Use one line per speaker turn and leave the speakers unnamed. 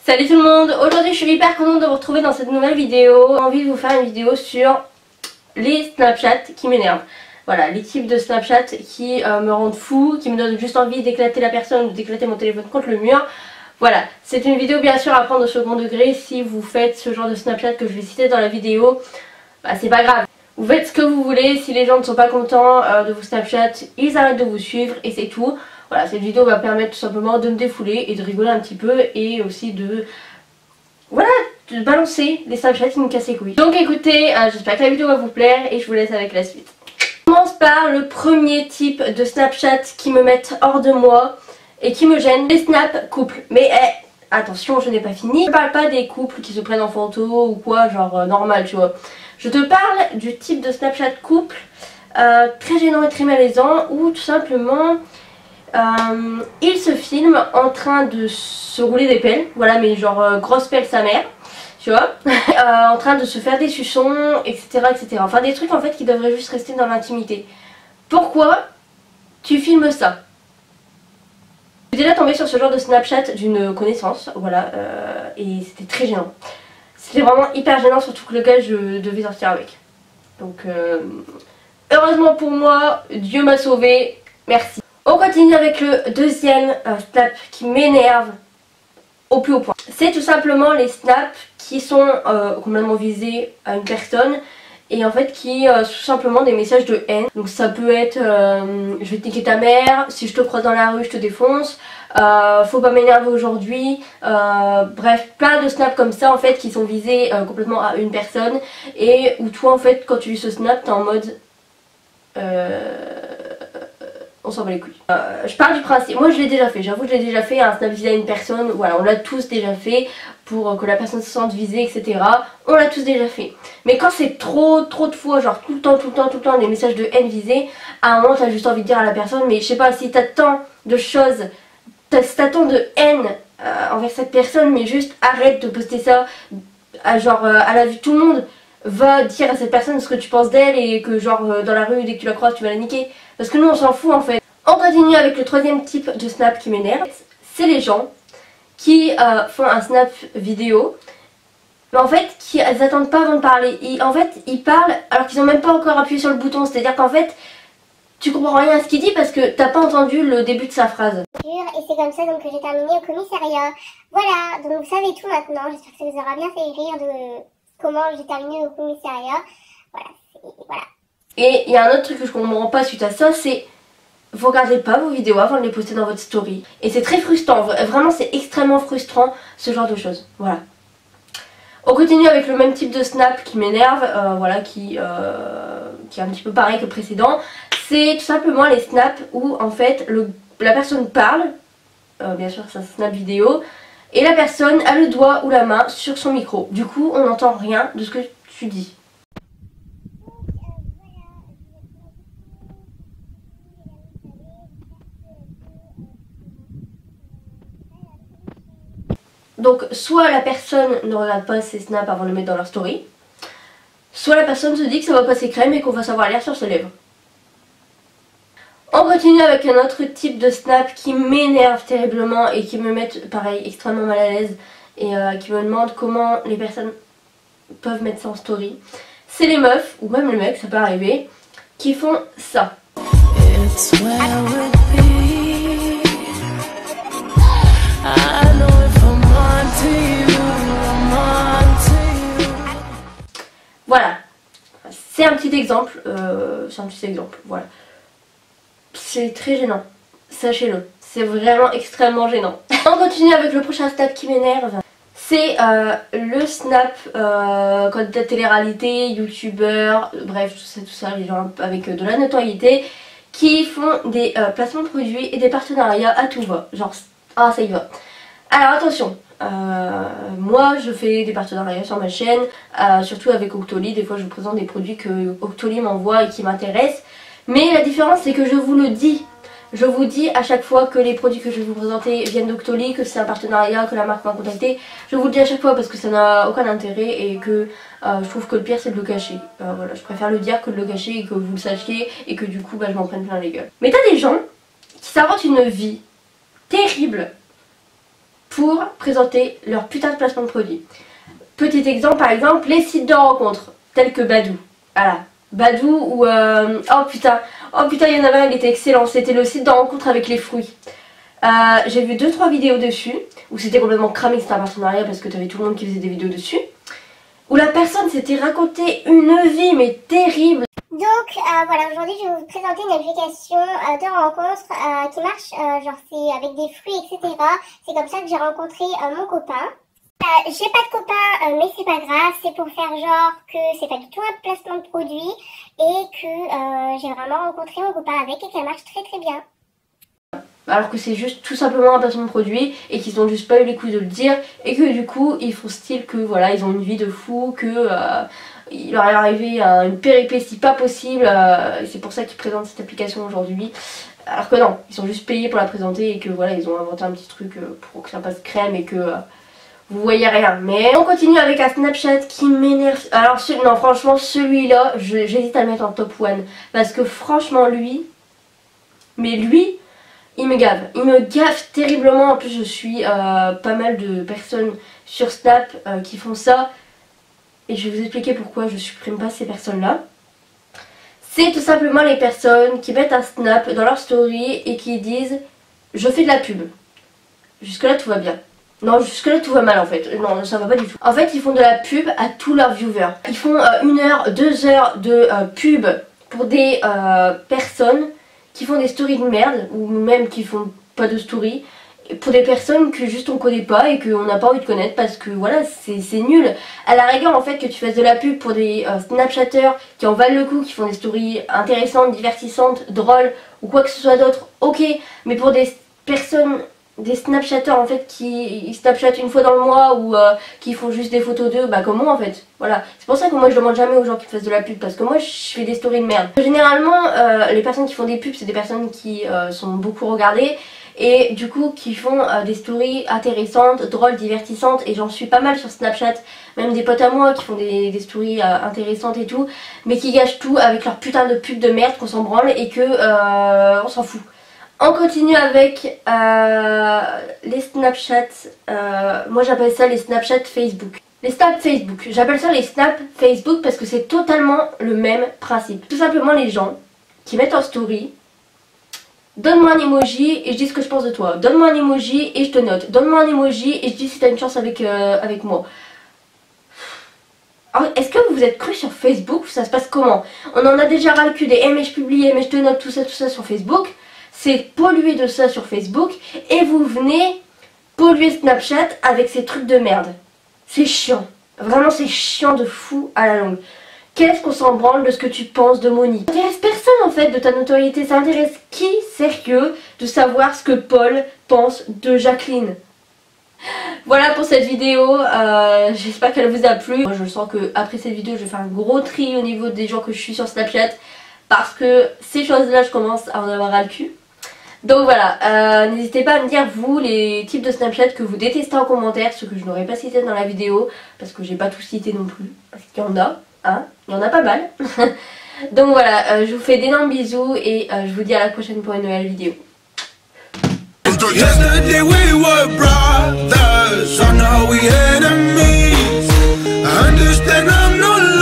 Salut tout le monde, aujourd'hui je suis hyper contente de vous retrouver dans cette nouvelle vidéo. J'ai envie de vous faire une vidéo sur les Snapchat qui m'énervent. Voilà, les types de Snapchat qui me rendent fou, qui me donnent juste envie d'éclater la personne ou d'éclater mon téléphone contre le mur. Voilà, c'est une vidéo bien sûr à prendre au second degré. Si vous faites ce genre de Snapchat que je vais citer dans la vidéo, bah c'est pas grave. Vous faites ce que vous voulez, si les gens ne sont pas contents de vos Snapchat, ils arrêtent de vous suivre et c'est tout. Voilà, cette vidéo va permettre tout simplement de me défouler et de rigoler un petit peu et aussi de... Voilà, de balancer les Snapchats qui me cassent les couilles. Donc écoutez, j'espère que la vidéo va vous plaire et je vous laisse avec la suite. Je commence par le premier type de Snapchat qui me mettent hors de moi et qui me gêne, les snaps couples. Mais attention, je n'ai pas fini. Je parle pas des couples qui se prennent en photo ou quoi, genre normal, tu vois. Je te parle du type de Snapchat couple très gênant et très malaisant où tout simplement... il se filme en train de se rouler des pelles, voilà, mais genre grosse pelle sa mère, tu vois, en train de se faire des suçons, etc., etc. Enfin des trucs en fait qui devraient juste rester dans l'intimité. Pourquoi tu filmes ça? Je suis déjà tombée sur ce genre de Snapchat d'une connaissance, voilà, et c'était très gênant. C'était vraiment hyper gênant, surtout que le gars je devais sortir avec. Donc heureusement pour moi, Dieu m'a sauvée, merci. On continue avec le deuxième snap qui m'énerve au plus haut point. C'est tout simplement les snaps qui sont complètement visés à une personne et en fait qui sont tout simplement des messages de haine. Donc ça peut être je vais te niquer ta mère, si je te croise dans la rue je te défonce, faut pas m'énerver aujourd'hui, bref plein de snaps comme ça en fait qui sont visés complètement à une personne et où toi en fait quand tu lis ce snap t'es en mode on s'en bat les couilles. Je pars du principe, moi je l'ai déjà fait, j'avoue que je l'ai déjà fait, un snap visé à une personne, voilà, on l'a tous déjà fait pour que la personne se sente visée, etc. On l'a tous déjà fait. Mais quand c'est trop de fois, genre tout le temps des messages de haine visés, à un moment t'as juste envie de dire à la personne, mais je sais pas, si t'as tant de choses, si t'as tant de haine envers cette personne, mais juste arrête de poster ça à la vue de tout le monde. Va dire à cette personne ce que tu penses d'elle et que genre dans la rue dès que tu la croises tu vas la niquer. Parce que nous on s'en fout en fait. On continue avec le troisième type de snap qui m'énerve. C'est les gens qui font un snap vidéo mais en fait qui attendent pas avant de parler. En fait ils parlent alors qu'ils ont même pas encore appuyé sur le bouton. C'est à dire qu'en fait tu comprends rien à ce qu'il dit parce que t'as pas entendu le début de sa phrase.
Et c'est comme ça donc que j'ai terminé au commissariat. Voilà, donc vous savez tout maintenant. J'espère que ça vous aura bien fait rire de... comment j'ai terminé au commissariat. Voilà.
Et il y a un autre truc que je comprends pas suite à ça, c'est vous regardez pas vos vidéos avant de les poster dans votre story. Et c'est très frustrant, vraiment c'est extrêmement frustrant ce genre de choses. Voilà. On continue avec le même type de snap qui m'énerve, voilà, qui est un petit peu pareil que le précédent. C'est tout simplement les snaps où en fait la personne parle, bien sûr c'est un snap vidéo, et la personne a le doigt ou la main sur son micro. Du coup, on n'entend rien de ce que tu dis. Donc, soit la personne ne regarde pas ses snaps avant de le mettre dans leur story, soit la personne se dit que ça va passer crème et qu'on va savoir l'air sur ses lèvres. On continue avec un autre type de snap qui m'énerve terriblement et qui me met pareil extrêmement mal à l'aise et qui me demande comment les personnes peuvent mettre ça en story. C'est les meufs, ou même les mecs, ça peut arriver, qui font ça. Voilà, c'est un petit exemple, voilà. C'est très gênant, sachez-le, c'est vraiment extrêmement gênant. On continue avec le prochain snap qui m'énerve. C'est le snap candidat de télé-réalité, youtubeur, bref tout ça, les gens avec de la notoriété qui font des placements de produits et des partenariats à tout va, genre ah ça y va. Alors attention, moi je fais des partenariats sur ma chaîne, surtout avec Octoly, des fois je vous présente des produits que Octoly m'envoie et qui m'intéressent, mais la différence c'est que je vous le dis. Je vous dis à chaque fois que les produits que je vais vous présenter viennent d'Octoly, que c'est un partenariat, que la marque m'a contacté. Je vous le dis à chaque fois parce que ça n'a aucun intérêt et que je trouve que le pire c'est de le cacher. Voilà, je préfère le dire que de le cacher et que vous le sachiez et que du coup je m'en prenne plein les gueules. Mais t'as des gens qui s'inventent une vie terrible pour présenter leur putain de placement de produits. Petit exemple, par exemple, les sites de rencontres, tels que Badoo. Voilà, Badoo ou... oh putain, il y en avait un, il était excellent, c'était le site de rencontre avec les fruits. J'ai vu 2-3 vidéos dessus, où c'était complètement cramé, c'était un partenariat parce que tu avais tout le monde qui faisait des vidéos dessus. Où la personne s'était raconté une vie, mais terrible.
Donc voilà, aujourd'hui je vais vous présenter une application de rencontre qui marche, genre c'est avec des fruits, etc. C'est comme ça que j'ai rencontré mon copain. J'ai pas de copain, mais c'est pas grave, c'est pour faire genre que c'est pas du tout un placement de produit et que j'ai vraiment rencontré mon copain avec et qu'elle marche très très bien.
Alors que c'est juste tout simplement un placement de produit et qu'ils ont juste pas eu les couilles de le dire et que du coup ils font style que voilà ils ont une vie de fou, que il leur est arrivé une péripétie pas possible et c'est pour ça qu'ils présentent cette application aujourd'hui. Alors que non, ils sont juste payés pour la présenter et que voilà ils ont inventé un petit truc pour que ça passe crème et que vous voyez rien. Mais on continue avec un Snapchat qui m'énerve. Alors non franchement celui-là j'hésite à le mettre en top 1 parce que franchement lui, il me gave terriblement. En plus je suis pas mal de personnes sur Snap qui font ça. Et je vais vous expliquer pourquoi je supprime pas ces personnes là. C'est tout simplement les personnes qui mettent un Snap dans leur story et qui disent je fais de la pub. Jusque là tout va bien. Non, jusque là tout va mal en fait. Non, ça va pas du tout. En fait ils font de la pub à tous leurs viewers. Ils font 1 heure, 2 heures de pub pour des personnes qui font des stories de merde, ou même qui font pas de story, pour des personnes que juste on connaît pas et qu'on n'a pas envie de connaître parce que voilà c'est nul. À la rigueur en fait que tu fasses de la pub pour des snapchatters qui en valent le coup, qui font des stories intéressantes, divertissantes, drôles ou quoi que ce soit d'autre, ok, mais pour des personnes, des snapchatters en fait qui snapchattent une fois dans le mois ou qui font juste des photos d'eux, bah comme moi en fait, voilà. C'est pour ça que moi je demande jamais aux gens qui fassent de la pub parce que moi je fais des stories de merde. Généralement les personnes qui font des pubs c'est des personnes qui sont beaucoup regardées et du coup qui font des stories intéressantes, drôles, divertissantes et j'en suis pas mal sur Snapchat, même des potes à moi qui font des stories intéressantes et tout, mais qui gâchent tout avec leur putain de pub de merde qu'on s'en branle et que on s'en fout. On continue avec les Snapchats, moi j'appelle ça les Snapchats Facebook. Les snaps Facebook, j'appelle ça les snaps Facebook parce que c'est totalement le même principe. Tout simplement les gens qui mettent en story, donne-moi un emoji et je dis ce que je pense de toi. Donne-moi un emoji et je te note. Donne-moi un emoji et je dis si t'as une chance avec moi. Est-ce que vous vous êtes cru sur Facebook? Ça se passe comment? On en a déjà ras le cul des mais je publie, mais je te note, tout ça sur Facebook. C'est polluer de ça sur Facebook et vous venez polluer Snapchat avec ces trucs de merde. C'est chiant. Vraiment c'est chiant de fou à la longue. Qu'est-ce qu'on s'en branle de ce que tu penses de Moni? Ça intéresse personne en fait de ta notoriété. Ça intéresse qui sérieux de savoir ce que Paul pense de Jacqueline? Voilà pour cette vidéo, j'espère qu'elle vous a plu. Moi je sens que après cette vidéo je vais faire un gros tri au niveau des gens que je suis sur Snapchat. Parce que ces choses là je commence à en avoir ras le cul. Donc voilà, n'hésitez pas à me dire vous les types de Snapchat que vous détestez en commentaire, ceux que je n'aurais pas cité dans la vidéo, parce que j'ai pas tout cité non plus, parce qu'il y en a, hein, il y en a pas mal. Donc voilà, je vous fais d'énormes bisous et je vous dis à la prochaine pour une nouvelle vidéo. Yesterday we were brothers, so now we enemies. I understand I'm no